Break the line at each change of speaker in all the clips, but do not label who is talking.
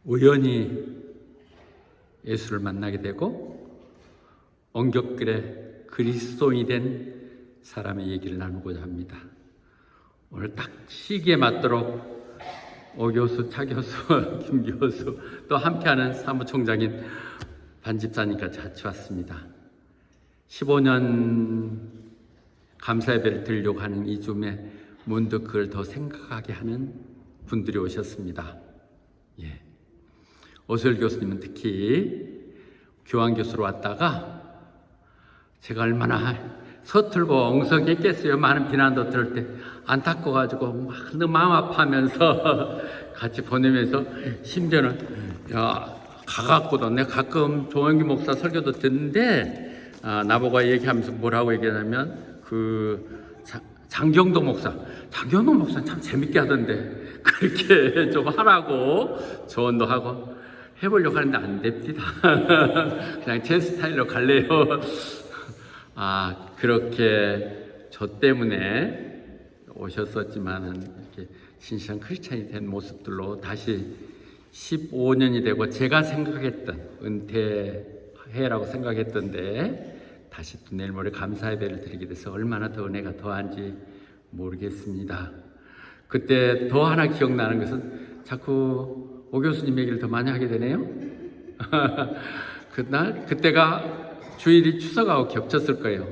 우연히 예수를 만나게 되고 엉겹결에 그리스도인이 된 사람의 얘기를 나누고자 합니다. 오늘 딱 시기에 맞도록 오 교수, 차 교수, 김 교수 또 함께하는 사무총장인 반 집사님까지 같이 왔습니다. 15년 감사예배를 드리려고 하는 이 즈음에 문득 그걸 더 생각하게 하는 분들이 오셨습니다. 예. 오세열 교수님은 특히 교환 교수로 왔다가 제가 얼마나 서툴고 엉성했겠어요. 많은 비난도 들을 때 안타까워가지고 막 너무 마음 아파하면서 같이 보내면서 심지어는 가갖고도 내가 가끔 조영기 목사 설교도 듣는데 나보고 얘기하면서 뭐라고 얘기하냐면 장경도 목사는 참 재밌게 하던데 그렇게 좀 하라고 조언도 하고 해보려고 하는데 안 됩니다. 그냥 제 스타일로 갈래요. 그렇게 저 때문에 오셨었지만은 이렇게 신실한 크리스찬이 된 모습들로 다시 15년이 되고 제가 생각했던 은퇴해라고 생각했던데 다시 또 내일 모레 감사예배를 드리게 돼서 얼마나 더 은혜가 더한지 모르겠습니다. 그때 더 하나 기억나는 것은 자꾸 오 교수님 얘기를 더 많이 하게 되네요. 그때가 주일이 추석하고 겹쳤을 거예요.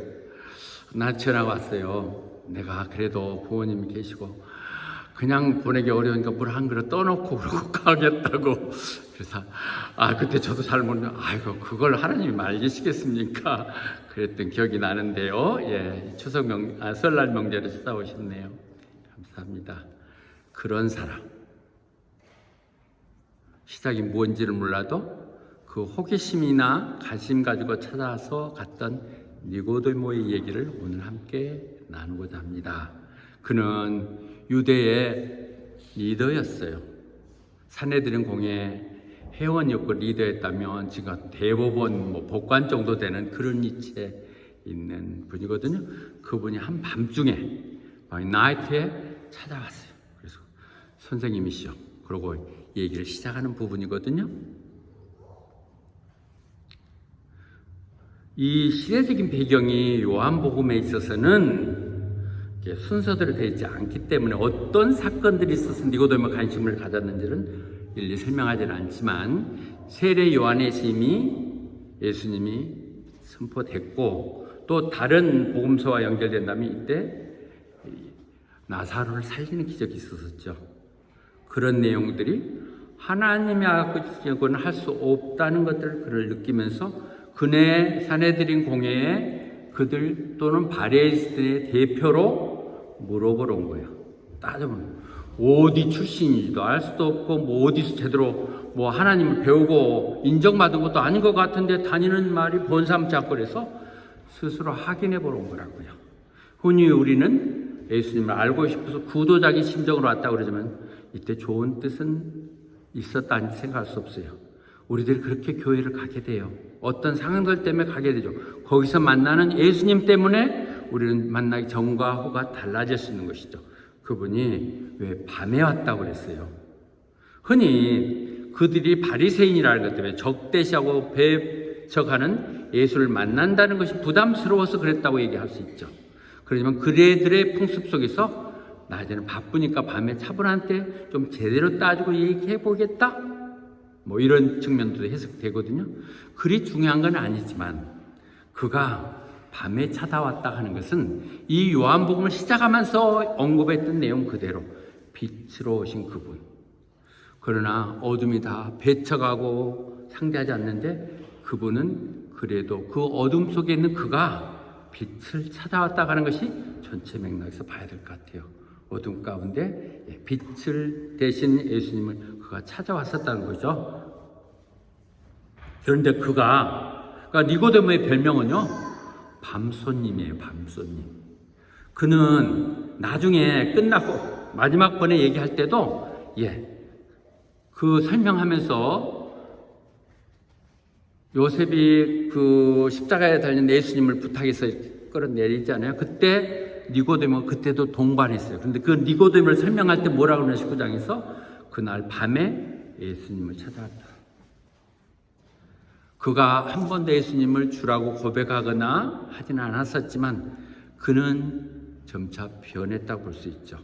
나 전화가 왔어요. 내가 그래도 부모님이 계시고 그냥 보내기 어려우니까 물 한 그릇 떠놓고 그러고 가겠다고. 그래서 그때 저도 잘 모르는 아이고 그걸 하나님이 말리시겠습니까? 그랬던 기억이 나는데요. 예, 설날 명절에 찾아오셨네요. 감사합니다. 그런 사람 시작이 뭔지를 몰라도 그 호기심이나 관심 가지고 찾아서 갔던 니고데모의 얘기를 오늘 함께 나누고자 합니다. 그는 유대의 리더였어요. 사내들인 공회 회원이었고 리더였다면 지금 대법원 법관 정도 되는 그런 위치에 있는 분이거든요. 그분이 한밤중에 나이트에 찾아왔어요. 그래서 선생님이시죠. 그러고 얘기를 시작하는 부분이거든요. 이 시대적인 배경이 요한복음에 있어서는 순서대로 되어 있지 않기 때문에 어떤 사건들이 있어서 니고데모가 관심을 가졌는지는 일일이 설명하지는 않지만 세례 요한의 심이 예수님이 선포됐고 또 다른 복음서와 연결된다면 이때 나사로를 살리는 기적이 있었죠. 그런 내용들이 하나님의 악은 할 수 없다는 것들을 그를 느끼면서 그네 사내들인 공회에 그들 또는 바리새인의 대표로 물어보러 온 거예요. 따져보면 어디 출신인지도 알 수도 없고 어디서 제대로 하나님을 배우고 인정받은 것도 아닌 것 같은데 다니는 말이 본삼지 않고 그래서 스스로 확인해 보러 온 거라고요. 흔히 우리는 예수님을 알고 싶어서 구도자기 심정으로 왔다고 그러지만 이때 좋은 뜻은 있었다니 생각할 수 없어요. 우리들이 그렇게 교회를 가게 돼요. 어떤 상황들 때문에 가게 되죠. 거기서 만나는 예수님 때문에 우리는 만나기 전과 후가 달라질 수 있는 것이죠. 그분이 왜 밤에 왔다고 그랬어요? 흔히 그들이 바리새인이라는 것 때문에 적대시하고 배척하는 예수를 만난다는 것이 부담스러워서 그랬다고 얘기할 수 있죠. 그렇지만 그들의 풍습 속에서 낮에는 바쁘니까 밤에 차분한 때 좀 제대로 따지고 얘기해 보겠다? 이런 측면도 해석되거든요. 그리 중요한 건 아니지만 그가 밤에 찾아왔다 하는 것은 이 요한복음을 시작하면서 언급했던 내용 그대로 빛으로 오신 그분. 그러나 어둠이 다 배척하고 상대하지 않는데 그분은 그래도 그 어둠 속에 있는 그가 빛을 찾아왔다 하는 것이 전체 맥락에서 봐야 될 것 같아요. 어둠 가운데 빛을 대신 예수님을 그가 찾아왔었다는 거죠. 그런데 그가 니고데모의 별명은요 밤손님이에요. 밤손님. 그는 나중에 끝나고 마지막 번에 얘기할 때도 그 설명하면서 요셉이 그 십자가에 달린 예수님을 부탁해서 끌어내리잖아요. 그때 니고데모 그때도 동반했어요. 그런데 그 니고데모를 설명할 때 뭐라고 그러냐 19장에서 그날 밤에 예수님을 찾아왔다. 그가 한 번도 예수님을 주라고 고백하거나 하지는 않았었지만 그는 점차 변했다고 볼 수 있죠.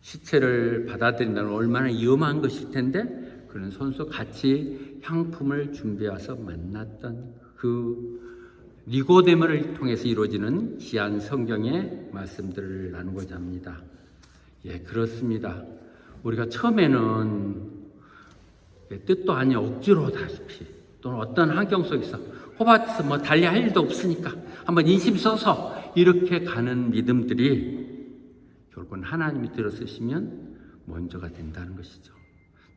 시체를 받아들인다는 건 얼마나 위험한 것일 텐데 그는 손수 같이 향품을 준비해서 만났던 그 니고데모를 통해서 이루어지는 귀한 성경의 말씀들을 나누고자 합니다. 예, 그렇습니다. 우리가 처음에는 뜻도 아닌 억지로 다시피 또는 어떤 환경 속에서 호밭에서 뭐 달리 할 일도 없으니까 한번 인심 써서 이렇게 가는 믿음들이 결국은 하나님이 들어서시면 먼저가 된다는 것이죠.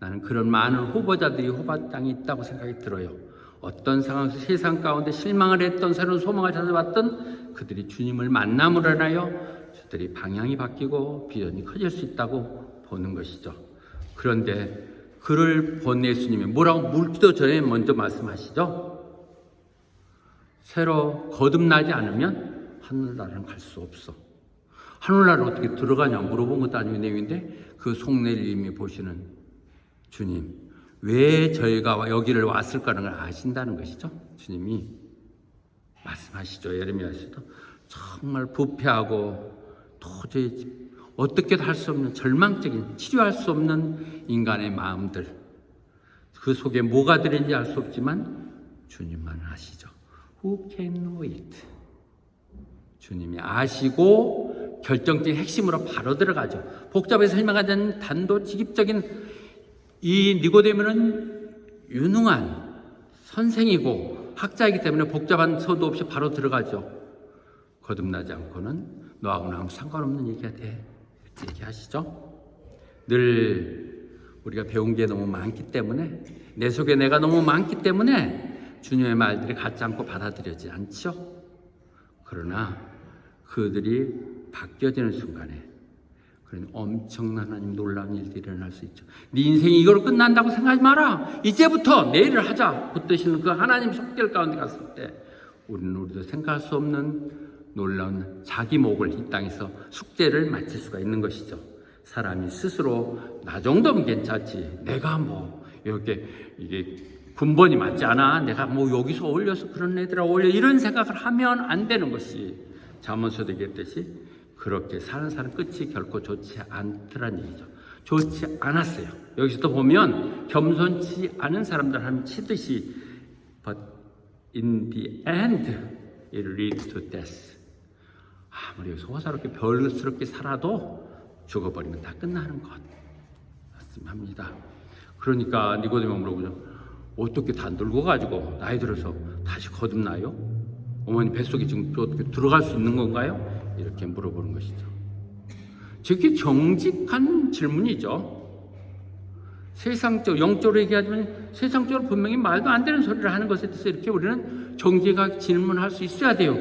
나는 그런 많은 후보자들이 호밭 땅에 있다고 생각이 들어요. 어떤 상황에서 세상 가운데 실망을 했던 새로운 소망을 찾아봤던 그들이 주님을 만남으로 인하여 저들이 방향이 바뀌고 비전이 커질 수 있다고 보는 것이죠. 그런데 그를 본 예수님이 뭐라고 묻기도 전에 먼저 말씀하시죠. 새로 거듭나지 않으면 하늘나라는 갈 수 없어. 하늘나라를 어떻게 들어가냐 물어본 것도 아니고 내용인데 그 속내를 이미 보시는 주님, 왜 저희가 여기를 왔을까라는 걸 아신다는 것이죠. 주님이 말씀하시죠. 예레미야에서도 정말 부패하고 도저히 어떻게도 할 수 없는 절망적인 치료할 수 없는 인간의 마음들, 그 속에 뭐가 들어있는지 알 수 없지만 주님만 아시죠. Who can know it? 주님이 아시고 결정적인 핵심으로 바로 들어가죠. 복잡해서 설명하자는 단도직입적인 이 니고데모는 유능한 선생이고 학자이기 때문에 복잡한 서도 없이 바로 들어가죠. 거듭나지 않고는 너하고는 아무 상관없는 얘기가 돼. 이렇게 얘기하시죠. 늘 우리가 배운 게 너무 많기 때문에 내 속에 내가 너무 많기 때문에 주님의 말들이 갖지 않고 받아들여지지 않죠. 그러나 그들이 바뀌어지는 순간에 그런 엄청난 하나님 놀라운 일들이 일어날 수 있죠. 네 인생이 이걸로 끝난다고 생각하지 마라. 이제부터 내일을 하자. 붙드시는 그 하나님 속죄 가운데 갔을 때 우리도 생각할 수 없는 놀라운 자기 목을 이 땅에서 숙제를 마칠 수가 있는 것이죠. 사람이 스스로 나 정도면 괜찮지. 내가 뭐 이렇게 이게 군번이 맞지 않아. 내가 뭐 여기서 어울려서 그런 애들하고 어울려 이런 생각을 하면 안 되는 것이 잠언서도 얘기했듯이 그렇게 사는 사람 끝이 결코 좋지 않더란 얘기죠. 좋지 않았어요. 여기서도 보면 겸손치 않은 사람들 하면 치듯이 but in the end it leads to death. 아무리 여기서 호사롭게 별스럽게 살아도 죽어버리면 다 끝나는 것 말씀합니다. 그러니까 니고데모가 물어보죠. 어떻게 다 늙어가지고 나이 들어서 다시 거듭나요? 어머니 뱃속에 지금 어떻게 들어갈 수 있는 건가요? 이렇게 물어보는 것이죠. 저게 정직한 질문이죠. 세상적, 영적으로 얘기하자면 세상적으로 분명히 말도 안 되는 소리를 하는 것에 대해서 이렇게 우리는 정직하게 질문할 수 있어야 돼요.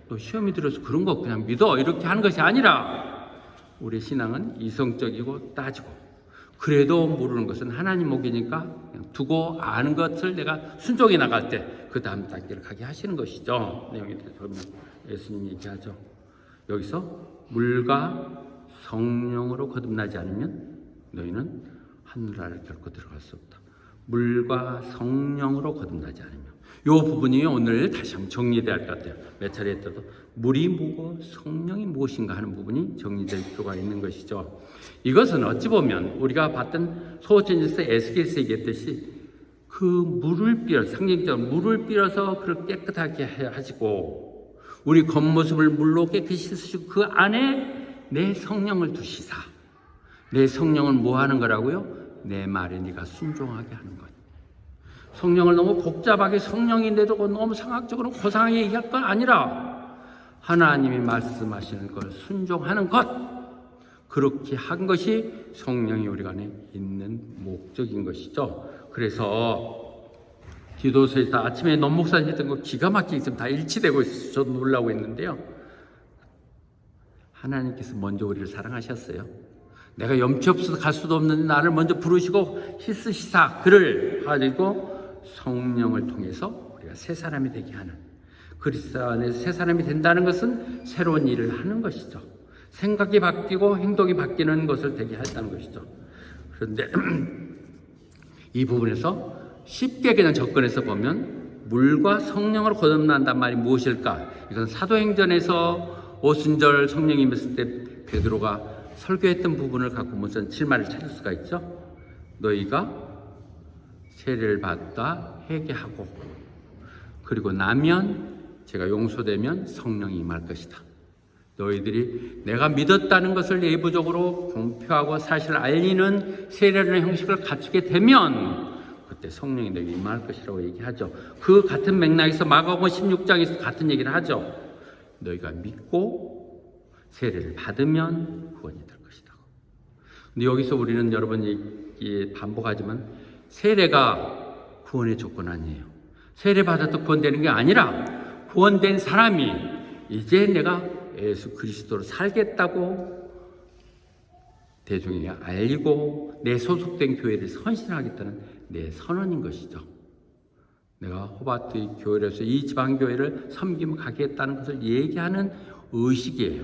또 시험이 들어서 그런 거 그냥 믿어 이렇게 하는 것이 아니라 우리 신앙은 이성적이고 따지고 그래도 모르는 것은 하나님 목이니까 그냥 두고 아는 것을 내가 순종해 나갈 때 그 다음 단계를 가게 하시는 것이죠. 내용에 대해서 보면 예수님이 얘기하죠. 여기서 물과 성령으로 거듭나지 않으면 너희는 하늘나라를 결코 들어갈 수 없다. 물과 성령으로 거듭나지 않으면 이 부분이 오늘 다시 한번 정리돼야 할 것 같아요. 몇 차례 했더라도 물이 뭐고 성령이 무엇인가 하는 부분이 정리될 필요가 있는 것이죠. 이것은 어찌 보면 우리가 봤던 소호천에서 에스겔에서 얘기했듯이 그 물을 빌어 상징적으로 물을 빌어서 그를 깨끗하게 하시고 우리 겉모습을 물로 깨끗이 씻으시고 그 안에 내 성령을 두시사 내 성령은 뭐 하는 거라고요? 내 말에 네가 순종하게 하는 것. 성령을 너무 복잡하게 성령인데도 너무 상학적으로 고상하게 얘기할 건 아니라 하나님이 말씀하시는 걸 순종하는 것. 그렇게 한 것이 성령이 우리 안에 있는 목적인 것이죠. 그래서 기도서에서 아침에 논 목사님 했던 거 기가 막히게 지금 다 일치되고 있어서 저도 놀라고 있는데요. 하나님께서 먼저 우리를 사랑하셨어요. 내가 염치 없어서 갈 수도 없는데 나를 먼저 부르시고 씻으시사 그를 가지고 성령을 통해서 우리가 새 사람이 되게 하는 그리스도 안에서 새 사람이 된다는 것은 새로운 일을 하는 것이죠. 생각이 바뀌고 행동이 바뀌는 것을 되게 했다는 것이죠. 그런데 이 부분에서 쉽게 그냥 접근해서 보면 물과 성령으로 거듭난단 말이 무엇일까? 이건 사도행전에서 오순절 성령이 임했을 때 베드로가 설교했던 부분을 갖고 무슨 실마리를 찾을 수가 있죠. 너희가 세례를 받다 회개하고 그리고 나면 제가 용서되면 성령이 임할 것이다. 너희들이 내가 믿었다는 것을 내부적으로 공표하고 사실을 알리는 세례라는 형식을 갖추게 되면 그때 성령이 너에게 임할 것이라고 얘기하죠. 그 같은 맥락에서 마가복음 16장에서 같은 얘기를 하죠. 너희가 믿고 세례를 받으면 구원이 될 것이다. 근데 여기서 우리는 여러분 반복하지만 세례가 구원의 조건 아니에요. 세례 받아도 구원되는 게 아니라 구원된 사람이 이제 내가 예수 그리스도로 살겠다고 대중에게 알리고 내 소속된 교회를 헌신하겠다는 내 선언인 것이죠. 내가 호바트 교회에서 이 지방교회를 섬기며 가겠다는 것을 얘기하는 의식이에요.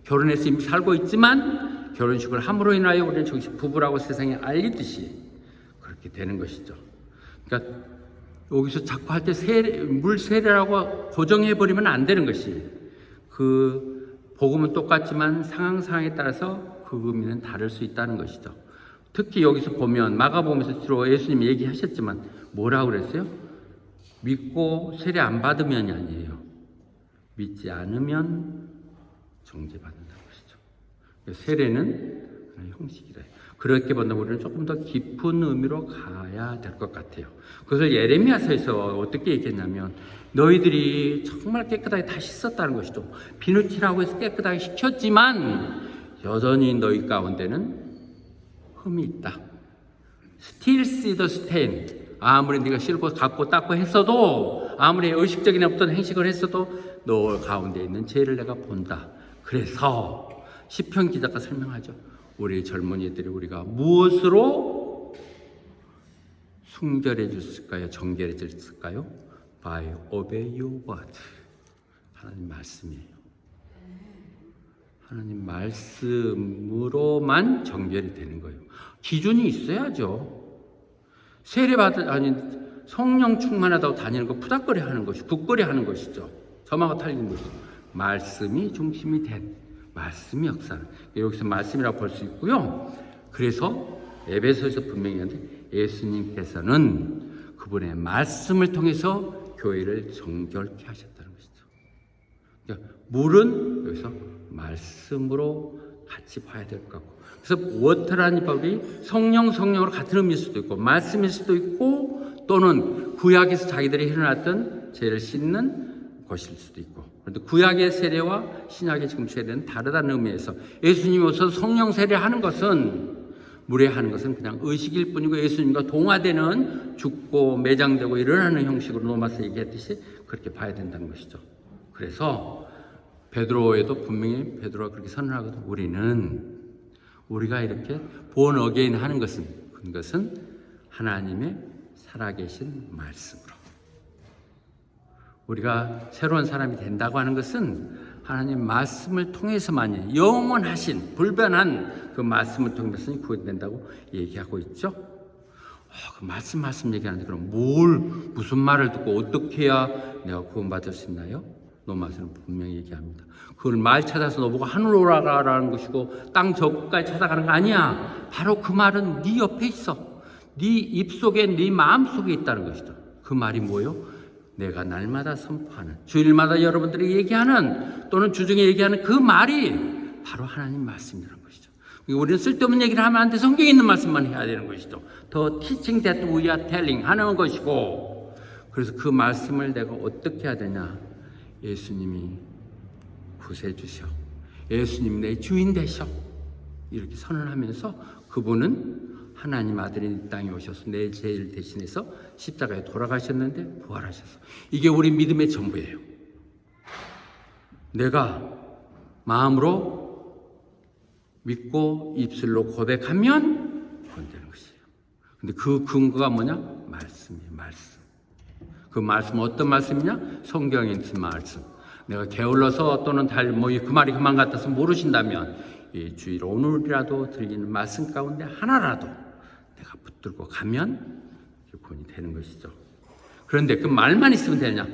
결혼해서 이미 살고 있지만 결혼식을 함으로 인하여 우리는 정식 부부라고 세상에 알리듯이 그렇게 되는 것이죠. 그러니까 여기서 자꾸 할 때 물 세례라고 고정해버리면 안 되는 것이 그 복음은 똑같지만 상황에 따라서 그 의미는 다를 수 있다는 것이죠. 특히 여기서 보면 마가복음에서 주로 예수님이 얘기하셨지만 뭐라고 그랬어요? 믿고 세례 안 받으면이 아니에요. 믿지 않으면 정죄받는다는 것이죠. 세례는 형식이다. 그렇게 본다면 우리는 조금 더 깊은 의미로 가야 될 것 같아요. 그것을 예레미야서에서 어떻게 얘기했냐면 너희들이 정말 깨끗하게 다 씻었다는 것이죠. 비누칠하고 해서 깨끗하게 시켰지만 여전히 너희 가운데는 흠이 있다. Still see the stain. 아무리 네가 씻고 갖고 닦고 했어도 아무리 의식적인 어떤 행식을 했어도 너 가운데 있는 죄를 내가 본다. 그래서 시편 기자가 설명하죠. 우리 젊은이들이 우리가 무엇으로 순결해 줬을까요? 정결해 줬을까요? By obey your word. 하나님 말씀이에요. 하나님 말씀으로만 정결이 되는 거예요. 기준이 있어야죠. 성령 충만하다고 다니는 거 푸닥거리 하는 것이 국거리 하는 것이죠. 점하고 탈리는 것이죠. 말씀이 중심이 된 말씀이 역사는 여기서 말씀이라고 볼 수 있고요. 그래서 에베소에서 분명히 하는데 예수님께서는 그분의 말씀을 통해서 교회를 정결케 하셨다는 것이죠. 그러니까 물은 여기서 말씀으로 같이 봐야 될 것 같고, 그래서 워터라는 법이 성령으로 같은 의미일 수도 있고 말씀일 수도 있고 또는 구약에서 자기들이 일어났던 죄를 씻는 것일 수도 있고, 그런데 구약의 세례와 신약의 지금 세례는 다르다는 의미에서 예수님이 오셔서 성령 세례하는 것은 무례하는 것은 그냥 의식일 뿐이고 예수님과 동화되는 죽고 매장되고 일어나는 형식으로 로마서 얘기했듯이 그렇게 봐야 된다는 것이죠. 그래서 베드로에도 분명히 베드로가 그렇게 선언하거든. 우리가 이렇게 born again 하는 것은 그것은 하나님의 살아계신 말씀으로 우리가 새로운 사람이 된다고 하는 것은 하나님 말씀을 통해서만이 영원하신 불변한 그 말씀을 통해서 구원된다고 얘기하고 있죠. 그 말씀 얘기하는데 그럼 무슨 말을 듣고 어떻게 해야 내가 구원받을 수 있나요? 로마서는 분명히 얘기합니다. 그걸 말 찾아서 너보고 하늘로 올라가라는 것이고 땅 저끝까지 찾아가는 거 아니야. 바로 그 말은 네 옆에 있어. 네 입속에 네 마음속에 있다는 것이죠. 그 말이 뭐예요? 내가 날마다 선포하는 주일마다 여러분들이 얘기하는 또는 주중에 얘기하는 그 말이 바로 하나님 말씀이라는 것이죠. 우리는 쓸데없는 얘기를 하면 안 돼. 성경에 있는 말씀만 해야 되는 것이죠. The teaching that we are telling 하는 것이고, 그래서 그 말씀을 내가 어떻게 해야 되냐. 예수님이 구세해 주셔. 예수님 내 주인 되셔. 이렇게 선언하면서 그분은 하나님 아들이 이 땅에 오셔서 내 죄를 대신해서 십자가에 돌아가셨는데 부활하셔서 이게 우리 믿음의 전부예요. 내가 마음으로 믿고 입술로 고백하면 구원되는 것이에요. 근데 그 근거가 뭐냐? 말씀이에요. 말씀. 그 말씀은 어떤 말씀이냐? 성경에 있는 말씀. 내가 게을러서 또는 그 말이 그만 같아서 모르신다면 이 주일 오늘이라도 들리는 말씀 가운데 하나라도 내가 붙들고 가면 구원이 되는 것이죠. 그런데 그 말만 있으면 되냐?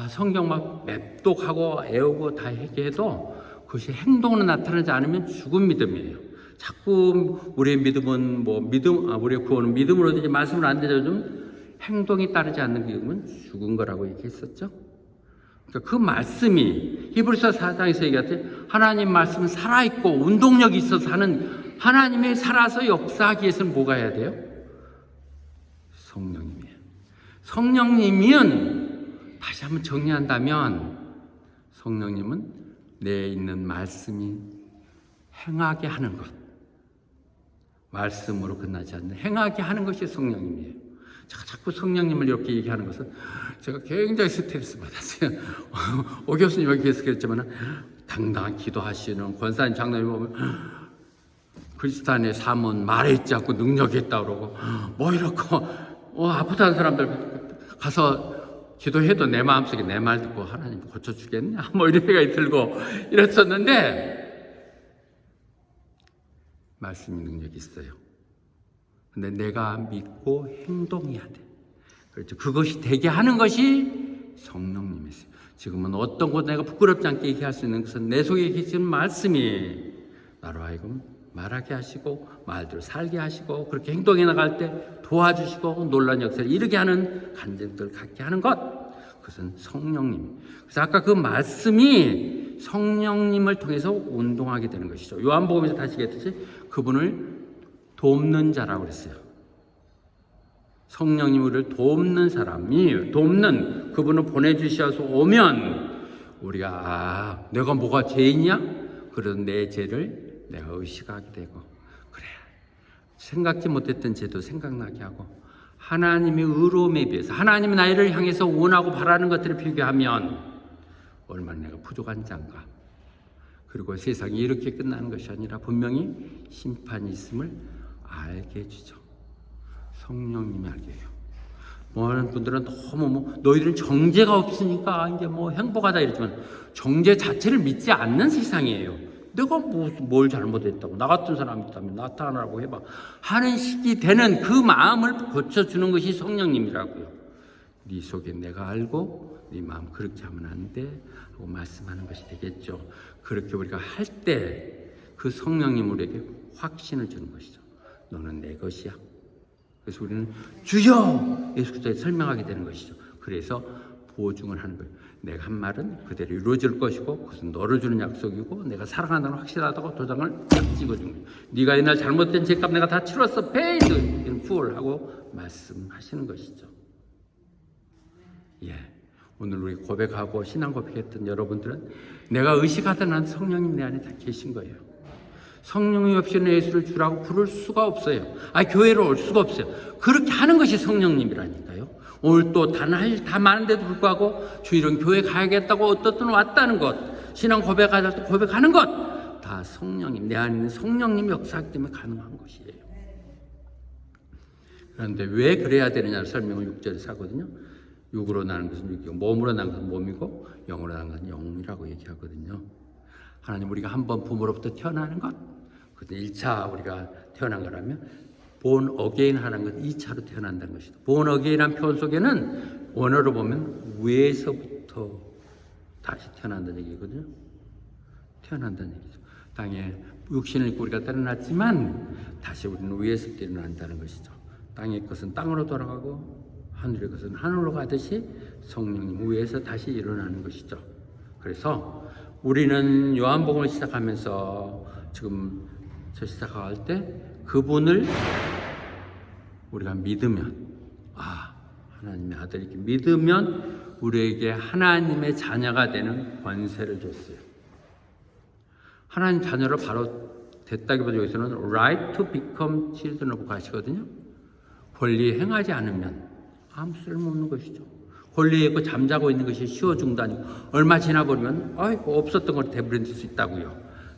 성경 막 맵독하고 애우고 다 얘기해도 그것이 행동으로 나타나지 않으면 죽은 믿음이에요. 자꾸 우리의 믿음은 우리의 구원은 믿음으로 되지 말씀으로 안 되죠. 좀 행동이 따르지 않는 믿음은 죽은 거라고 얘기했었죠. 그러니까 그 말씀이 히브리서 4장에서 얘기할 하나님 말씀은 살아있고 운동력이 있어서 하는 하나님이 살아서 역사하기 위해서는 뭐가 해야 돼요? 성령님이에요. 성령님은 다시 한번 정리한다면 성령님은 내에 있는 말씀이 행하게 하는 것, 말씀으로 끝나지 않는 행하게 하는 것이 성령님이에요. 제가 자꾸 성령님을 이렇게 얘기하는 것은 제가 굉장히 스트레스 받았어요. 오 교수님 여기 계속 그랬지만 당당한 기도하시는 권사님 장로님 보면 그리스도 안에 삶은 말에 있지 않고 능력이 있다고 그러고 뭐 이렇고 아프다는 사람들 가서 기도해도 내 마음속에 내 말 듣고 하나님 고쳐주겠냐 뭐 이런 생각이 들고 이랬었는데 말씀이 능력이 있어요. 근데 내가 믿고 행동해야 돼. 그렇죠. 그것이 되게 하는 것이 성령님이세요. 지금은 어떤 것 내가 부끄럽지 않게 얘기할 수 있는 것은 내 속에 계시는 말씀이 나로 하여금 말하게 하시고 말대로 살게 하시고 그렇게 행동해 나갈 때 도와주시고 놀라운 역사를 이루게 하는 간증들을 갖게 하는 것, 그것은 성령님. 그래서 아까 그 말씀이 성령님을 통해서 운동하게 되는 것이죠. 요한복음에서 다시 얘기했듯이 그분을 돕는 자라고 그랬어요. 성령님 우리를 돕는 사람이 돕는 그분을 보내주셔서 오면 우리가 내가 뭐가 죄인이야? 그런 내 죄를 내가 의식하게 되고 그래 생각지 못했던 죄도 생각나게 하고 하나님의 의로움에 비해서 하나님이 나를 향해서 원하고 바라는 것들을 비교하면 얼마나 내가 부족한 자인가. 그리고 세상이 이렇게 끝나는 것이 아니라 분명히 심판이 있음을 알게 해주죠. 성령님이 알게 해요. 많은 분들은 너무 너희들은 정죄가 없으니까 이제 행복하다 이러지만 정죄 자체를 믿지 않는 세상이에요. 내가 뭘 잘못했다고 나 같은 사람이 있다면 나타나라고 해봐 하는 식이 되는 그 마음을 고쳐주는 것이 성령님이라고요. 네 속에 내가 알고 네 마음 그렇게 하면 안 돼 하고 말씀하는 것이 되겠죠. 그렇게 우리가 할 때 그 성령님 우리에게 확신을 주는 것이죠. 너는 내 것이야. 그래서 우리는 주여 예수 그리스도에 설명하게 되는 것이죠. 그래서 보증을 하는 거예요. 내가 한 말은 그대로 이루어질 것이고 그것은 너를 주는 약속이고 내가 사랑한다는 확실하다고 도장을 딱 찍어준 거예요. 네가 옛날 잘못된 죄값 내가 다 치렀어. 페이드 full하고 말씀하시는 것이죠. 오늘 우리 고백하고 신앙 고백했던 여러분들은 내가 의식하던 한 성령님 내 안에 다 계신 거예요. 성령이 없이는 예수를 주라고 부를 수가 없어요. 교회로 올 수가 없어요. 그렇게 하는 것이 성령님이라니까요. 오늘 또 다 많은데도 불구하고 주일은 교회 가야겠다고 어떻든 왔다는 것, 신앙 고백할 때 고백하는 것, 다 성령님, 내 안에 있는 성령님 역사하기 때문에 가능한 것이에요. 그런데 왜 그래야 되느냐를 설명을 6절에서 하거든요. 육으로 나는 것은 육이고 몸으로 나는 것은 몸이고 영으로 나는 것은 영이라고 얘기하거든요. 하나님 우리가 한번 부모로부터 태어나는 것, 그것은 1차 우리가 태어난 거라면 born again 하는 건 2차로 태어난다는 것이다. born again이라는 표현 속에는 원어로 보면 위에서부터 다시 태어난다는 얘기거든요. 태어난다는 얘기죠. 땅에 육신을 입고 우리가 태어났지만 다시 우리는 위에서부터 일어난다는 것이죠. 땅의 것은 땅으로 돌아가고 하늘의 것은 하늘로 가듯이 성령님 위에서 다시 일어나는 것이죠. 그래서 우리는 요한복음을 시작하면서 지금 시작할 때 그분을 우리가 믿으면 하나님의 아들이기 믿으면 우리에게 하나님의 자녀가 되는 권세를 줬어요. 하나님 자녀로 바로 됐다기보다 여기서는 right to become children of God이거든요. 권리 행하지 않으면 아무 쓸모없는 것이죠. 권리에 있고 잠자고 있는 것이 쉬워진다니 얼마 지나버리면 없었던 걸 되버릴 수 있다고요.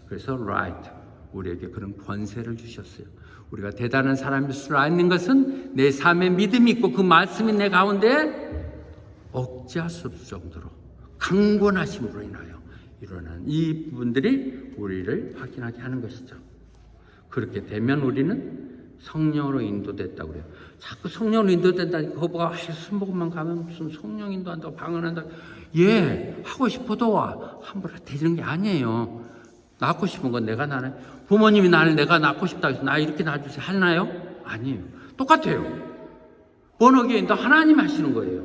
그래서 right 우리에게 그런 권세를 주셨어요. 우리가 대단한 사람일 수 있는 것은 내 삶에 믿음이 있고 그 말씀이 내 가운데 억제할 수 없을 정도로 강권하심으로 인하여 일어난 이 부분들이 우리를 확인하게 하는 것이죠. 그렇게 되면 우리는 성령으로 인도됐다고 그래요. 자꾸 성령으로 인도된다니까 그거 봐. 순복음만 가면 무슨 성령 인도한다고 방언한다고. 예, 하고 싶어도 함부로 되는 게 아니에요. 낳고 싶은 건 내가 낳아요. 부모님이 나를 내가 낳고 싶다고 해서 나 이렇게 낳아주세요 하나요? 아니에요. 똑같아요. 번어게인도 하나님 하시는 거예요.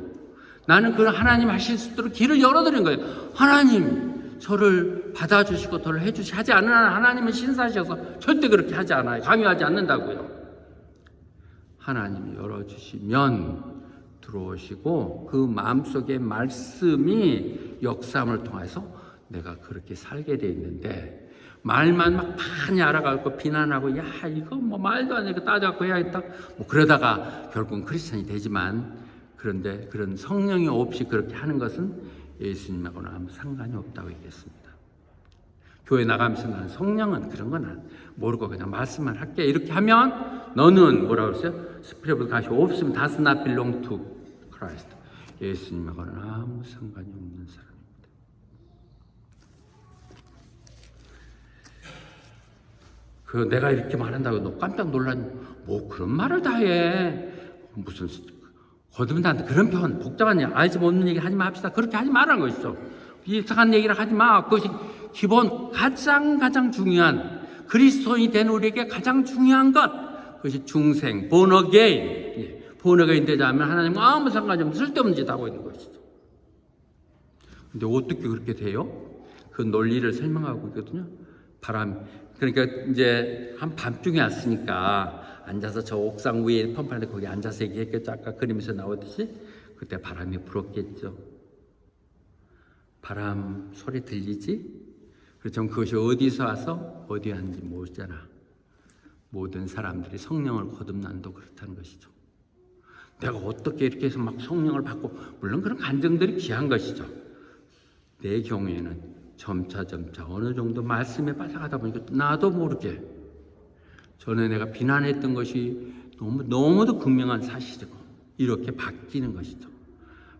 나는 그 하나님 하실 수 있도록 길을 열어드린 거예요. 하나님 저를 받아주시고 저를 해주시 하지 않는 한 하나님은 신사셔서 절대 그렇게 하지 않아요. 강요하지 않는다고요. 하나님이 열어주시면 들어오시고 그 마음속의 말씀이 역사함을 통해서 내가 그렇게 살게 돼 있는데 말만 막 많이 알아가고 비난하고 야 이거 뭐 말도 안 되게 따져갖고 해야겠다 뭐 그러다가 결국은 크리스천이 되지만 그런데 그런 성령이 없이 그렇게 하는 것은 예수님하고는 아무 상관이 없다고 얘기했습니다. 교회 나가면서 나는 성령은 그런 건 모르고 그냥 말씀만 할게 이렇게 하면 너는 뭐라고 그랬어요? Spirit of God 없으면 does not belong to Christ. 예수님하고는 아무 상관이 없는 사람. 그 내가 이렇게 말한다고 너 깜짝 놀랐니? 뭐 그런 말을 다 해. 무슨 거듭난다 그런 표현 복잡한 얘기 알지 못하는 얘기 하지 맙시다. 그렇게 하지 말라는 것이죠. 이상한 얘기를 하지 마. 그것이 기본 가장 중요한 그리스도인이 된 우리에게 가장 중요한 것 그것이 중생 born again. born again 되자면 하나님과 아무 상관이 없는 쓸데없는 짓 하고 있는 것이죠. 근데 어떻게 그렇게 돼요? 그 논리를 설명하고 있거든요. 그러니까 이제 한 밤중에 왔으니까 앉아서 저 옥상 위에 펌프하는데 거기 앉아서 얘기했겠죠. 아까 그림에서 나오듯이 그때 바람이 불었겠죠. 바람 소리 들리지? 그렇지만 그것이 어디서 와서 어디 왔는지 모르잖아. 모든 사람들이 성령을 거듭난도 그렇다는 것이죠. 내가 어떻게 이렇게 해서 막 성령을 받고 물론 그런 간증들이 귀한 것이죠. 내 경우에는 점차 어느 정도 말씀에 빠져가다 보니까 나도 모르게 전에 내가 비난했던 것이 너무도 분명한 사실이고 이렇게 바뀌는 것이죠.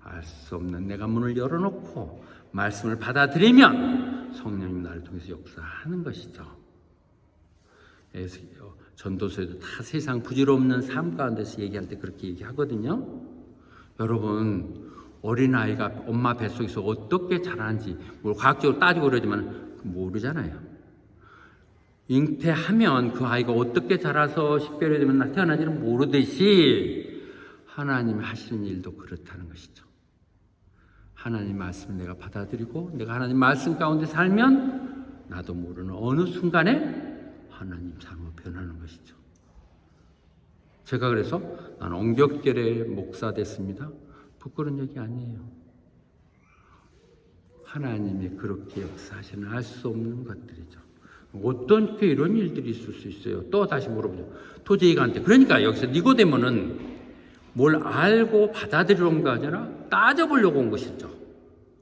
알 수 없는 내가 문을 열어놓고 말씀을 받아들이면 성령님 나를 통해서 역사하는 것이죠. 전도서에도 다 세상 부질없는 삶 가운데서 얘기할 때 그렇게 얘기하거든요. 여러분 어린아이가 엄마 뱃속에서 어떻게 자라는지 뭘 과학적으로 따지고 그러지만 모르잖아요. 잉태하면 그 아이가 어떻게 자라서 식별이 되면 나타나는지는 모르듯이 하나님이 하시는 일도 그렇다는 것이죠. 하나님 말씀을 내가 받아들이고 내가 하나님 말씀 가운데 살면 나도 모르는 어느 순간에 하나님 삶으로 변하는 것이죠. 제가 그래서 나는 엉격결의 목사 됐습니다. 부끄러운 얘기 아니에요. 하나님이 그렇게 역사하시는 알 수 없는 것들이죠. 어떻게 이런 일들이 있을 수 있어요? 또 다시 물어보죠. 토제이가한테. 그러니까 여기서 니고데모는 뭘 알고 받아들이러 온 거 아니라 따져보려고 온 것이죠.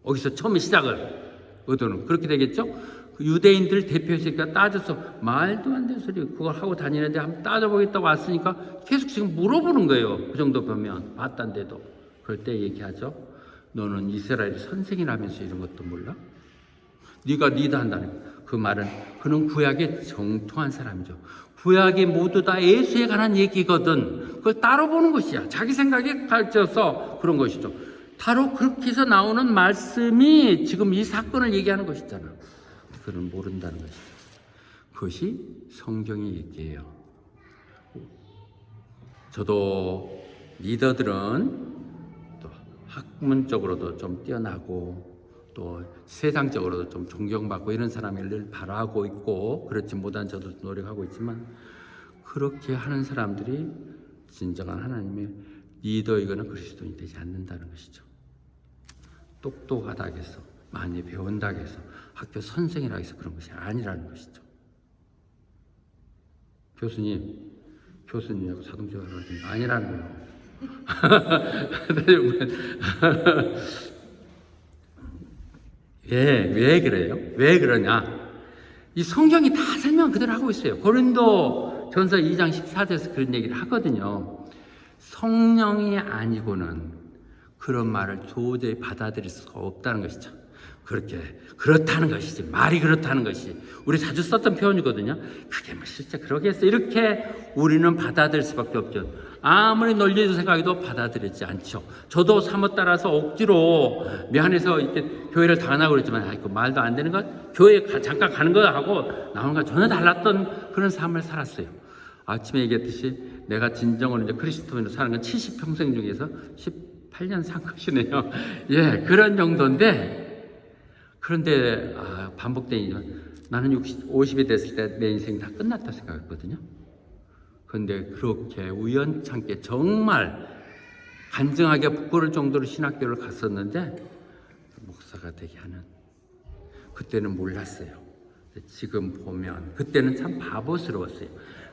여기서 처음에 시작을 의도는 그렇게 되겠죠? 그 유대인들 대표했으니까 따져서 말도 안 되는 소리 그걸 하고 다니는데 한번 따져보겠다고 왔으니까 계속 지금 물어보는 거예요. 그 정도 보면 봤단데도. 그럴 때 얘기하죠. 너는 이스라엘 선생이라면서 이런 것도 몰라? 네가 리더 한다는 그 말은 그는 구약에 정통한 사람이죠. 구약이 모두 다 예수에 관한 얘기거든. 그걸 따로 보는 것이야. 자기 생각에 가르쳐서 그런 것이죠. 바로 그렇게 해서 나오는 말씀이 지금 이 사건을 얘기하는 것이잖아. 그는 모른다는 것이죠. 그것이 성경의 얘기예요. 저도 리더들은 또 학문적으로도 좀 뛰어나고 또 세상적으로도 좀 존경받고 이런 사람을 늘 바라고 있고 그렇지 못한 저도 노력하고 있지만 그렇게 하는 사람들이 진정한 하나님의 리더이거나 그리스도인이 되지 않는다는 것이죠. 똑똑하다고 해서 많이 배운다고 해서 학교 선생이라고 해서 그런 것이 아니라는 것이죠. 교수님하고 자동차가 아니라는 거예요. 왜 그래요? 왜 그러냐? 이 성경이 다 설명 그대로 하고 있어요. 고린도 전서 2장 14절에서 그런 얘기를 하거든요. 성령이 아니고는 그런 말을 도저히 받아들일 수가 없다는 것이죠. 그렇게 그렇다는 것이지, 말이 그렇다는 것이 우리 자주 썼던 표현이거든요. 그게 뭐 실제 그러겠어, 이렇게 우리는 받아들일 수밖에 없죠. 아무리 논리도 생각해도 받아들이지 않죠. 저도 사뭇 따라서 억지로 미안해서 이렇게 교회를 다가나고 그랬지만, 그 말도 안 되는 것, 교회 잠깐 가는 거하고 나오는 거 전혀 달랐던 그런 삶을 살았어요. 아침에 얘기했듯이 내가 진정으로 이제 그리스도인으로 사는 건 70평생 중에서 18년 산 것이네요. 예, 그런 정도인데, 그런데 반복되니까 나는 50이 됐을 때 내 인생이 다 끝났다 생각했거든요. 그런데 그렇게 우연찮게 정말 간증하게 부끄러울 정도로 신학교를 갔었는데 목사가 되게 하는, 그때는 몰랐어요. 지금 보면 그때는 참 바보스러웠어요.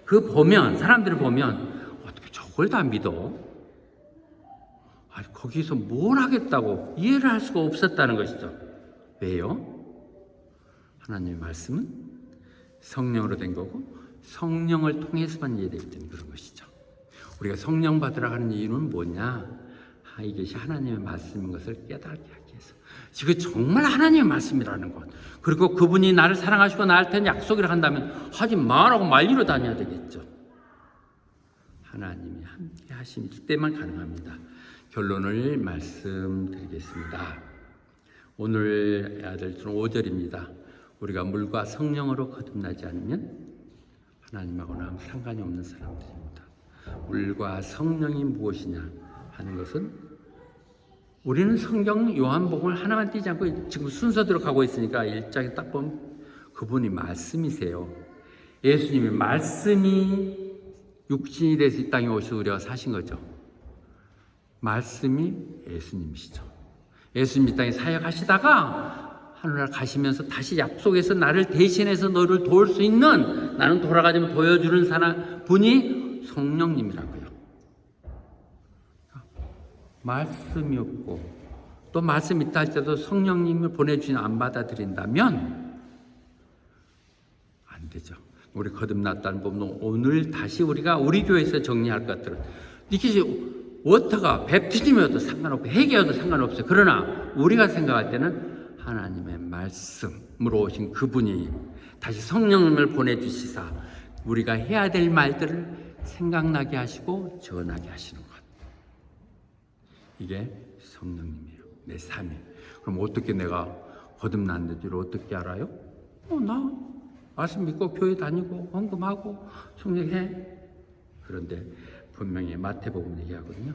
그 보면, 사람들을 보면 어떻게 저걸 다 믿어? 거기서 뭘 하겠다고 이해를 할 수가 없었다는 것이죠. 왜요? 하나님의 말씀은 성령으로 된 거고 성령을 통해서만 이해되기 때문에 그런 것이죠. 우리가 성령 받으러 가는 이유는 뭐냐? 이것이 하나님의 말씀인 것을 깨닫게 하기 위해서. 지금 정말 하나님의 말씀이라는 것, 그리고 그분이 나를 사랑하시고 나한테 약속을 한다면 하지 마라고 말리러 다녀야 되겠죠. 하나님이 함께 하실 때만 가능합니다. 결론을 말씀드리겠습니다. 오늘 아들 주는 5절입니다. 우리가 물과 성령으로 거듭나지 않으면 하나님하고는 아무 상관이 없는 사람들입니다. 물과 성령이 무엇이냐 하는 것은, 우리는 성경 요한복음을 하나만 띄지 않고 지금 순서대로 가고 있으니까 1장에 딱 보면 그분이 말씀이세요. 예수님이 말씀이 육신이 돼서 이 땅에 오셔서 우리가 사신 거죠. 말씀이 예수님이시죠. 예수님 이 땅에 사역하시다가 하늘나라 가시면서 다시 약속해서 나를 대신해서 너를 도울 수 있는, 나는 돌아가지만 보여주는 사람 분이 성령님이라고요. 말씀이 없고 또 말씀이 있다 할때도 성령님을 보내주시면 안 받아들인다면 안 되죠. 우리 거듭났다는 부분은 오늘 다시 우리가 우리 교회에서 정리할 것들은, 이게 워터가 베프티즘이어도 상관없고 회개여도 상관없어요. 그러나 우리가 생각할 때는 하나님의 말씀으로 오신 그분이 다시 성령님을 보내주시사 우리가 해야 될 말들을 생각나게 하시고 전하게 하시는 것, 이게 성령님이에요. 내 삶이. 그럼 어떻게 내가 거듭났는지를 어떻게 알아요? 나 말씀 믿고 교회 다니고 헌금하고 성령해. 그런데 분명히 마태복음 얘기하거든요.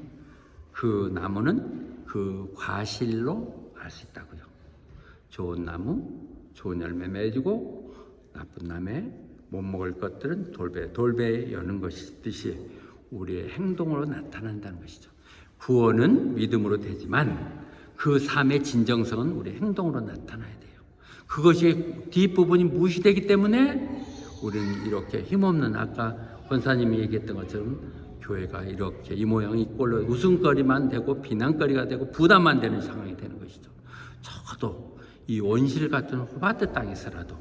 그 나무는 그 과실로 알 수 있다고요. 좋은 나무 좋은 열매 맺고 나쁜 나무에 못 먹을 것들은 돌배에 여는 것이듯이 우리의 행동으로 나타난다는 것이죠. 구원은 믿음으로 되지만 그 삶의 진정성은 우리 행동으로 나타나야 돼요. 그것이 뒷부분이 무시되기 때문에 우리는 이렇게 힘없는, 아까 권사님이 얘기했던 것처럼 교회가 이렇게 이 모양 이 꼴로 웃음거리만 되고 비난거리가 되고 부담만 되는 상황이 되는 것이죠. 적어도 이 온실 같은 호바트 땅에서라도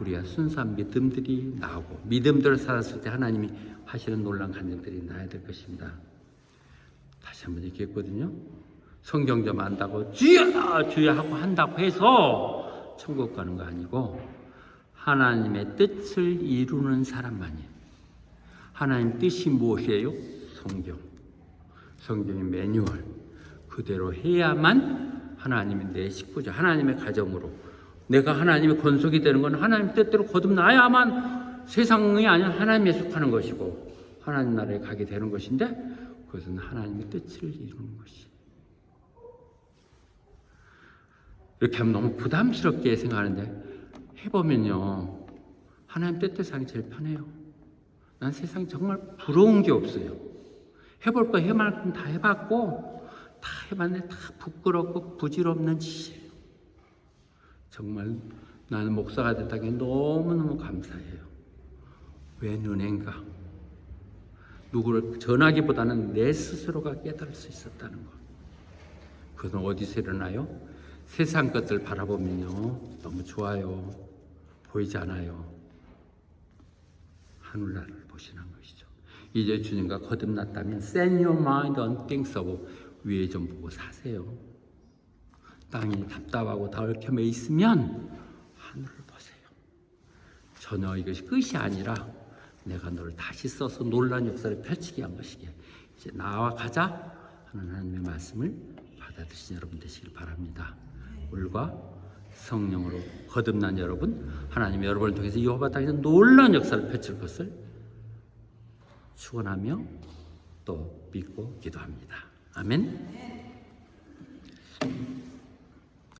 우리가 순수한 믿음들이 나오고 믿음대로 살았을 때 하나님이 하시는 놀라운 간증들이 나야 될 것입니다. 다시 한번 얘기했거든요. 성경 좀 안다고 주여 주여 하고 한다고 해서 천국 가는 거 아니고 하나님의 뜻을 이루는 사람만이. 하나님 뜻이 무엇이에요? 성경의 매뉴얼 그대로 해야만 하나님의 내 식구죠. 하나님의 가정으로 내가 하나님의 권속이 되는 건 하나님 뜻대로 거듭나야만 세상이 아닌 하나님에 속하는 것이고 하나님 나라에 가게 되는 것인데, 그것은 하나님의 뜻을 이루는 것이. 이렇게 하면 너무 부담스럽게 생각하는데 해보면요, 하나님 뜻대로 사는 게 제일 편해요. 난 세상에 정말 부러운 게 없어요. 해볼 거 해만큼 다 해봤고 다 해봤는데 다 부끄럽고 부질없는 짓이에요. 정말 나는 목사가 됐다는 게 너무너무 감사해요. 왜 눈엔가? 누구를 전하기보다는 내 스스로가 깨달을 수 있었다는 것. 그것은 어디서 일어나요? 세상 것들 바라보면요 너무 좋아요. 보이지 않아요. 하늘나라를 보시는 것이죠. 이제 주님과 거듭났다면 Set your mind on things above. 위에 좀 보고 사세요. 땅이 답답하고 다 얽혀매 있으면 하늘을 보세요. 전혀 이것이 끝이 아니라 내가 너를 다시 써서 놀라운 역사를 펼치게 한 것이기에 이제 나와 가자 하는 하나님의 말씀을 받아들이신 여러분 되시길 바랍니다. 물과 성령으로 거듭난 여러분, 하나님이 여러분을 통해서 여호와 땅에서 놀라운 역사를 펼칠 것을 축원하며 또 믿고 기도합니다. 아멘.